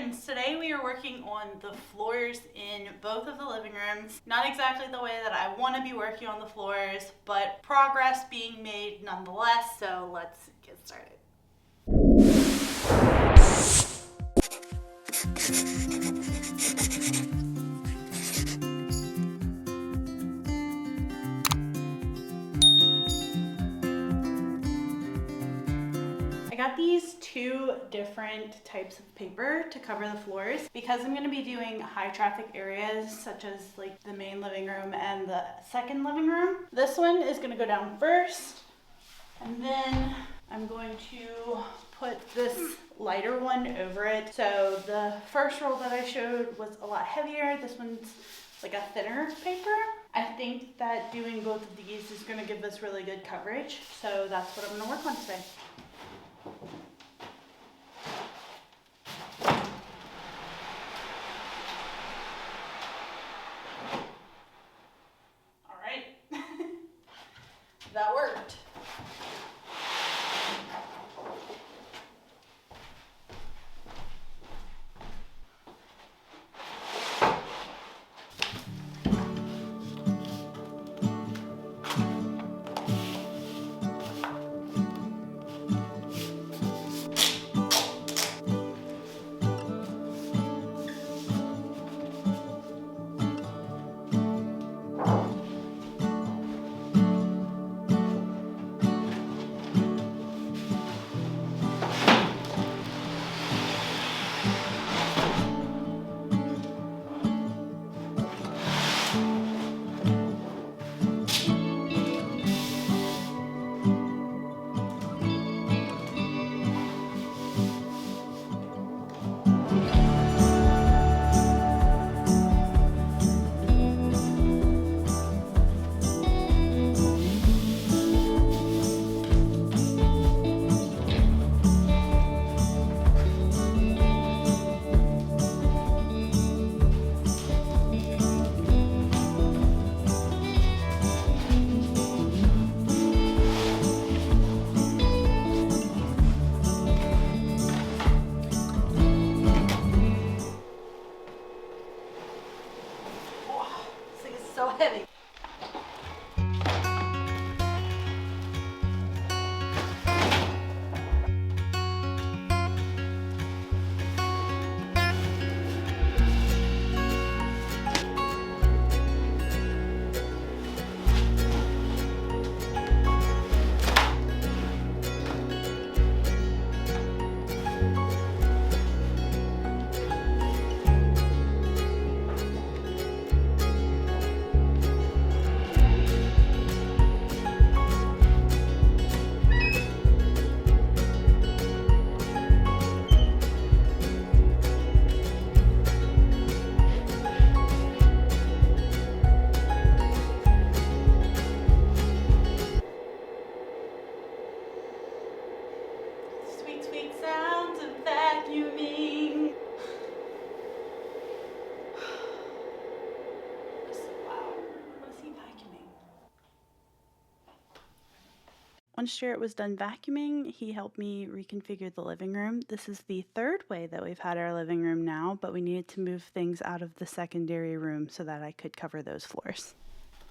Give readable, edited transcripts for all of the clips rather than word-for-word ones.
friends, today we are working on the floors in both of the living rooms. Not exactly the way that I want to be working on the floors, but progress being made nonetheless, so let's get started. I got these two different types of paper to cover the floors because I'm going to be doing high traffic areas such as like the main living room and the second living room. This one is going to go down first, and then I'm going to put this lighter one over it. So the first roll that I showed was a lot heavier. This one's like a thinner paper. I think that doing both of these is going to give us really good coverage. So that's what I'm going to work on today. All right, that worked. So heavy. Sweet sounds of vacuuming. Wow, what is he vacuuming? Once Jarrett was done vacuuming, he helped me reconfigure the living room. This is the third way that we've had our living room now, but we needed to move things out of the secondary room so that I could cover those floors.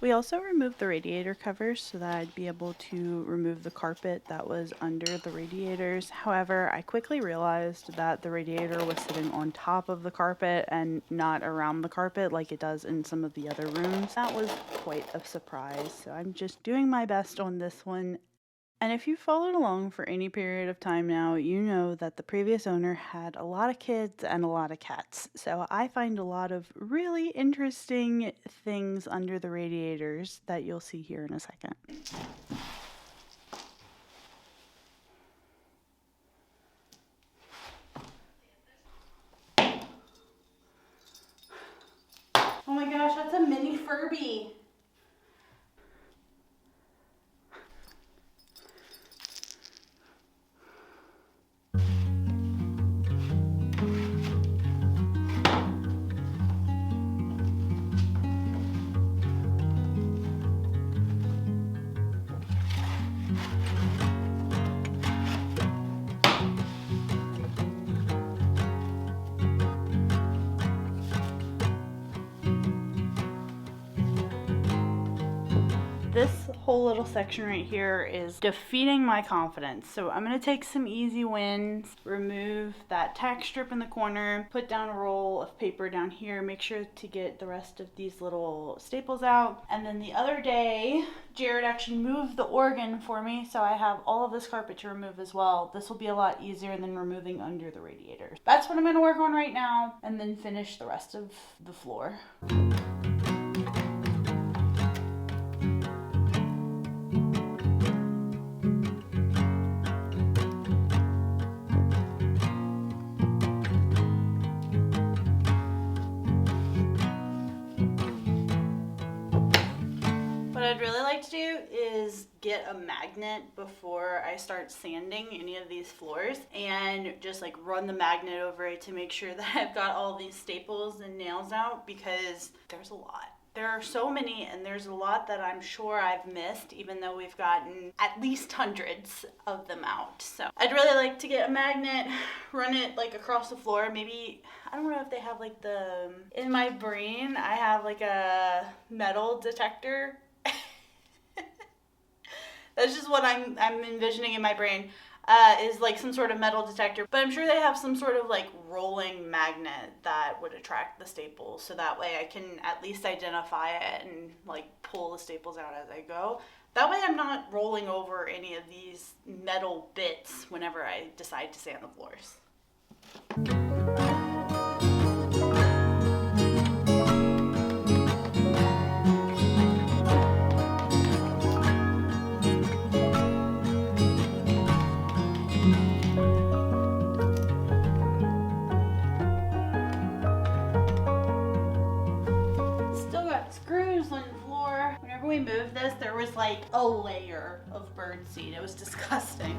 We also removed the radiator covers so that I'd be able to remove the carpet that was under the radiators. However, I quickly realized that the radiator was sitting on top of the carpet and not around the carpet like it does in some of the other rooms. That was quite a surprise, so I'm just doing my best on this one. And if you followed along for any period of time now, you know that the previous owner had a lot of kids and a lot of cats. So I find a lot of really interesting things under the radiators that you'll see here in a second. Oh my gosh, that's a mini Furby. whole little section right here is defeating my confidence. So I'm going to take some easy wins, remove that tack strip in the corner, put down a roll of paper down here, make sure to get the rest of these little staples out. And then the other day, Jared actually moved the organ for me, so I have all of this carpet to remove as well. This will be a lot easier than removing under the radiators. That's what I'm going to work on right now, and then finish the rest of the floor. What I'd really like to do is get a magnet before I start sanding any of these floors and just like run the magnet over it to make sure that I've got all these staples and nails out, because there's a lot. There are so many, and there's a lot that I'm sure I've missed, even though we've gotten at least hundreds of them out. So I'd really like to get a magnet, run it like across the floor. Maybe, I don't know if they have like in my brain, I have like a metal detector. That's just what I'm envisioning in my brain, is like some sort of metal detector. But I'm sure they have some sort of like rolling magnet that would attract the staples, so that way I can at least identify it and like pull the staples out as I go. That way I'm not rolling over any of these metal bits whenever I decide to sand the floors. Whenever we moved this, there was like a layer of birdseed. It was disgusting.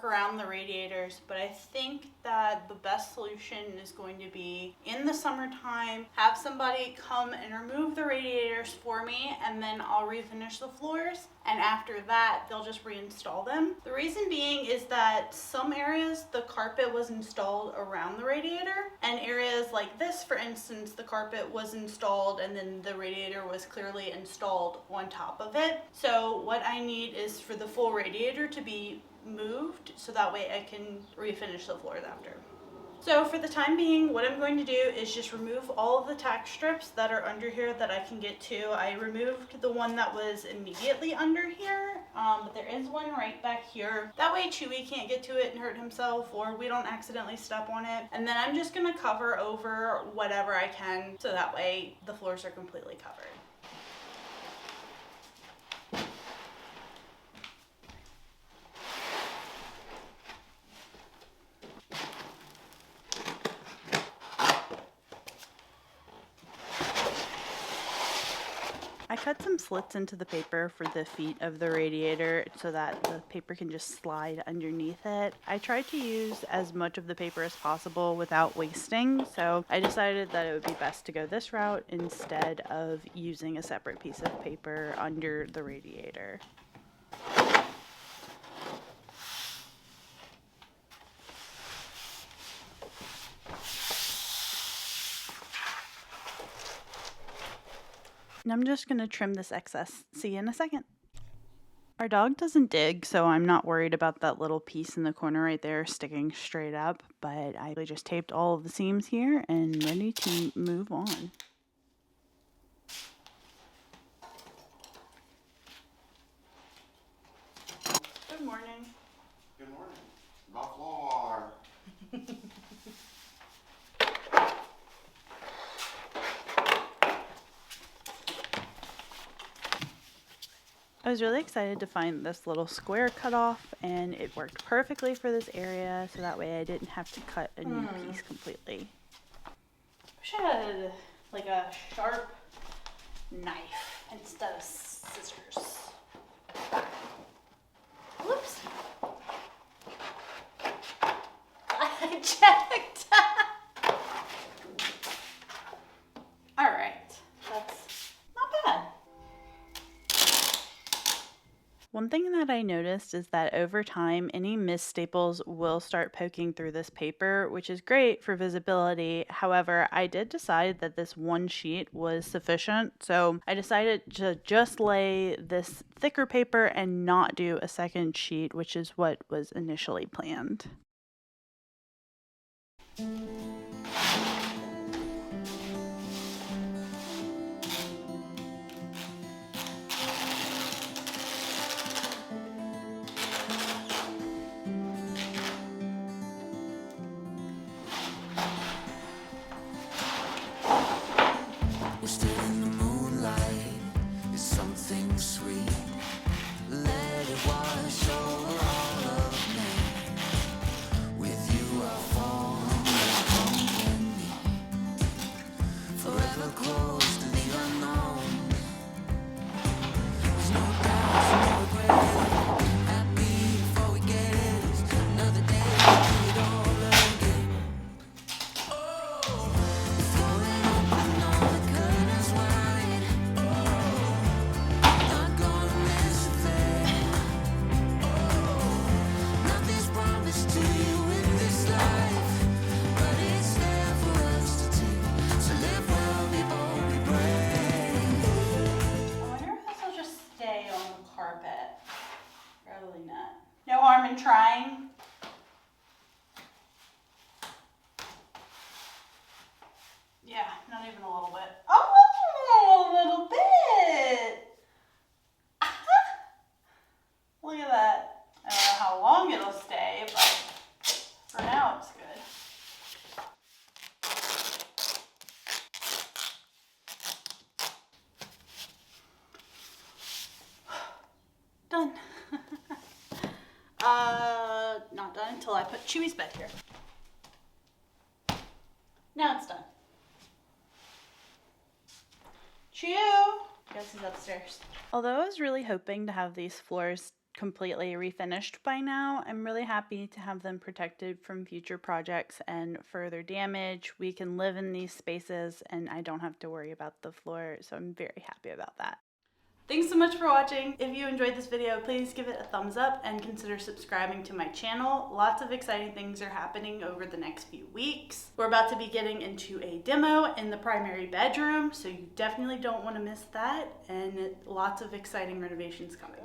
Around the radiators, but I think that the best solution is going to be in the summertime, have somebody come and remove the radiators for me, and then I'll refinish the floors, and after that they'll just reinstall them. The reason being is that some areas the carpet was installed around the radiator, and areas like this, for instance, the carpet was installed and then the radiator was clearly installed on top of it. So what I need is for the full radiator to be moved, so that way I can refinish the floors after. So for the time being, what I'm going to do is just remove all of the tack strips that are under here that I can get to. I removed the one that was immediately under here, but there is one right back here. That way Chewy can't get to it and hurt himself, or we don't accidentally step on it. And then I'm just going to cover over whatever I can, so that way the floors are completely covered. I cut some slits into the paper for the feet of the radiator so that the paper can just slide underneath it. I tried to use as much of the paper as possible without wasting, so I decided that it would be best to go this route instead of using a separate piece of paper under the radiator. And I'm just going to trim this excess. See you in a second. Our dog doesn't dig, so I'm not worried about that little piece in the corner right there sticking straight up, but I just taped all of the seams here and ready to move on. I was really excited to find this little square cut off, and it worked perfectly for this area, so that way I didn't have to cut a new piece completely. I wish I had like a sharp knife instead of scissors. Whoops. I checked. All right, that's not bad. One thing that I noticed is that over time, any missed staples will start poking through this paper, which is great for visibility. However, I did decide that this one sheet was sufficient, so I decided to just lay this thicker paper and not do a second sheet, which is what was initially planned. No harm in trying. Yeah, not even a little bit. Oh, a little bit. Look at that. I don't know how long it'll stay, but for now it's good. Done. Not done until I put Chewy's bed here. Now it's done. Chew! Guess he's upstairs. Although I was really hoping to have these floors completely refinished by now, I'm really happy to have them protected from future projects and further damage. We can live in these spaces and I don't have to worry about the floor, so I'm very happy about that. Thanks so much for watching. If you enjoyed this video, please give it a thumbs up and consider subscribing to my channel. Lots of exciting things are happening over the next few weeks. We're about to be getting into a demo in the primary bedroom, so you definitely don't want to miss that, and lots of exciting renovations coming.